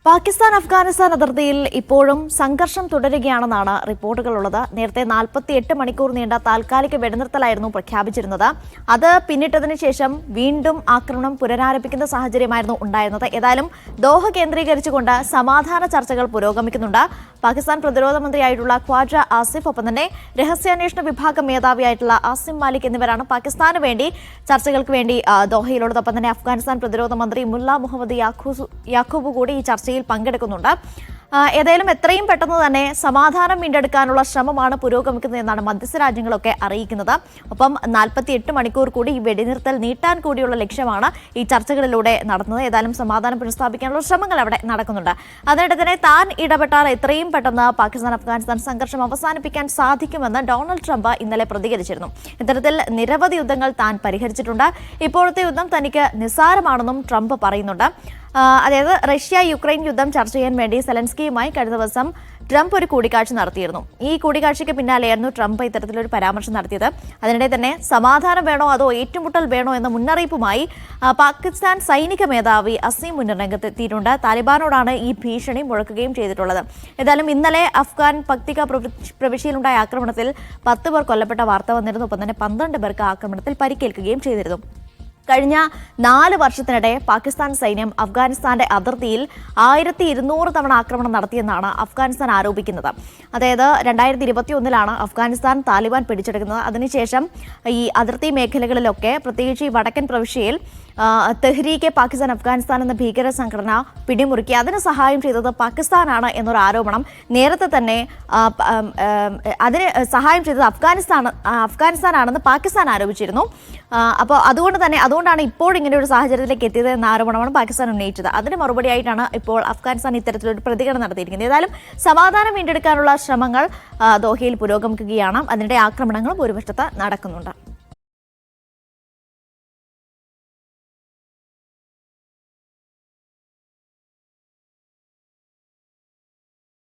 പാകിസ്ഥാൻ അഫ്ഗാനിസ്ഥാൻ അതിർത്തിയിൽ ഇപ്പോഴും സംഘർഷം തുടരുകയാണെന്നാണ് റിപ്പോർട്ടുകളുള്ളത്. നേരത്തെ 48 മണിക്കൂർ നീണ്ട താൽക്കാലിക വെടിനിർത്തലായിരുന്നു പ്രഖ്യാപിച്ചിരുന്നത്. അത് പിന്നിട്ടതിന് ശേഷം വീണ്ടും ആക്രമണം പുനരാരംഭിക്കുന്ന സാഹചര്യമായിരുന്നു ഉണ്ടായിരുന്നത്. ഏതായാലും ദോഹ കേന്ദ്രീകരിച്ചുകൊണ്ട് സമാധാന ചർച്ചകൾ പുരോഗമിക്കുന്നുണ്ട്. പാകിസ്ഥാൻ പ്രതിരോധ മന്ത്രിയായിട്ടുള്ള ഖ്വാജ ആസിഫ്, ഒപ്പം തന്നെ രഹസ്യാന്വേഷണ വിഭാഗം മേധാവിയായിട്ടുള്ള ആസിം മാലിക് എന്നിവരാണ് പാകിസ്ഥാന് വേണ്ടി ചർച്ചകൾക്ക് വേണ്ടി ദോഹയിലുള്ളത്. ഒപ്പം തന്നെ അഫ്ഗാനിസ്ഥാൻ പ്രതിരോധ മന്ത്രി മുല്ല മുഹമ്മദ് യാക്കൂബ് കൂടി ഈ ചർച്ചയിൽ പങ്കെടുക്കുന്നുണ്ട്. ഏതായാലും എത്രയും പെട്ടെന്ന് തന്നെ സമാധാനം വീണ്ടെടുക്കാനുള്ള ശ്രമമാണ് പുരോഗമിക്കുന്നതെന്നാണ് മധ്യസ്ഥ രാജ്യങ്ങളൊക്കെ അറിയിക്കുന്നത്. ഒപ്പം 48 മണിക്കൂർ കൂടി ഈ വെടിനിർത്തൽ നീട്ടാൻ കൂടിയുള്ള ലക്ഷ്യമാണ് ഈ ചർച്ചകളിലൂടെ നടത്തുന്നത്. ഏതായാലും സമാധാനം പുനഃസ്ഥാപിക്കാനുള്ള ശ്രമങ്ങൾ അവിടെ നടക്കുന്നുണ്ട്. അതിനിടെ തന്നെ താൻ ഇടപെട്ടാൽ എത്രയും പെട്ടെന്ന് പാകിസ്ഥാൻ അഫ്ഗാനിസ്ഥാൻ സംഘർഷം അവസാനിപ്പിക്കാൻ സാധിക്കുമെന്ന് ഡൊണാൾഡ് ട്രംപ് ഇന്നലെ പ്രതികരിച്ചിരുന്നു. ഇത്തരത്തിൽ നിരവധി യുദ്ധങ്ങൾ താൻ പരിഹരിച്ചിട്ടുണ്ട്. ഇപ്പോഴത്തെ യുദ്ധം തനിക്ക് നിസ്സാരമാണെന്നും ട്രംപ് പറയുന്നുണ്ട്. അതായത് റഷ്യ യുക്രൈൻ യുദ്ധം ചർച്ച ചെയ്യാൻ വേണ്ടി സെലൻസ്കിയുമായി കഴിഞ്ഞ ദിവസം ട്രംപ് ഒരു കൂടിക്കാഴ്ച നടത്തിയിരുന്നു. ഈ കൂടിക്കാഴ്ചയ്ക്ക് പിന്നാലെയായിരുന്നു ട്രംപ് ഇത്തരത്തിലൊരു പരാമർശം നടത്തിയത്. അതിനിടെ തന്നെ സമാധാനം വേണോ അതോ ഏറ്റുമുട്ടൽ വേണോ എന്ന മുന്നറിയിപ്പുമായി പാകിസ്ഥാൻ സൈനിക മേധാവി അസീം മുനീർ രംഗത്തെത്തിയിട്ടുണ്ട്. താലിബാനോടാണ് ഈ ഭീഷണി മുഴക്കുകയും ചെയ്തിട്ടുള്ളത്. ഏതായാലും ഇന്നലെ അഫ്ഗാൻ പക്തിക പ്രവിശ്യയിലുണ്ടായ ആക്രമണത്തിൽ 10 പേർ കൊല്ലപ്പെട്ട വാർത്ത വന്നിരുന്നു. ഒപ്പം തന്നെ 12 പേർക്ക് ആക്രമണത്തിൽ പരിക്കേൽക്കുകയും ചെയ്തിരുന്നു. കഴിഞ്ഞ 4 വർഷത്തിനിടെ പാകിസ്ഥാൻ സൈന്യം അഫ്ഗാനിസ്ഥാന്റെ അതിർത്തിയിൽ 1200 തവണ ആക്രമണം നടത്തിയെന്നാണ് അഫ്ഗാനിസ്ഥാൻ ആരോപിക്കുന്നത്. അതായത് 2021 അഫ്ഗാനിസ്ഥാൻ താലിബാൻ പിടിച്ചെടുക്കുന്നത്. അതിനുശേഷം ഈ അതിർത്തി മേഖലകളിലൊക്കെ, പ്രത്യേകിച്ച് ഈ വടക്കൻ പ്രവിശ്യയിൽ തെഹ്രീക്കെ പാകിസ്ഥാൻ അഫ്ഗാനിസ്ഥാൻ എന്ന ഭീകര സംഘടന പിടിമുറുക്കി. അതിന് സഹായം ചെയ്തത് പാകിസ്ഥാനാണ് എന്നൊരു ആരോപണം നേരത്തെ തന്നെ അതിന് സഹായം ചെയ്തത് അഫ്ഗാനിസ്ഥാനാണെന്ന് പാകിസ്ഥാൻ ആരോപിച്ചിരുന്നു. അപ്പോൾ അതുകൊണ്ടാണ് ഇപ്പോൾ ഇങ്ങനെ ഒരു സാഹചര്യത്തിലേക്ക് എത്തിയത് എന്ന ആരോപണമാണ് പാകിസ്ഥാൻ ഉന്നയിച്ചത്. അതിന് മറുപടിയായിട്ടാണ് ഇപ്പോൾ അഫ്ഗാനിസ്ഥാൻ ഇത്തരത്തിലൊരു പ്രതികരണം നടത്തിയിരിക്കുന്നത്. ഏതായാലും സമാധാനം വീണ്ടെടുക്കാനുള്ള ശ്രമങ്ങൾ ദോഹയിൽ പുരോഗമിക്കുകയാണ്. അതിനിടെ ആക്രമണങ്ങളും ഒരു വശത്ത് നടക്കുന്നുണ്ട്.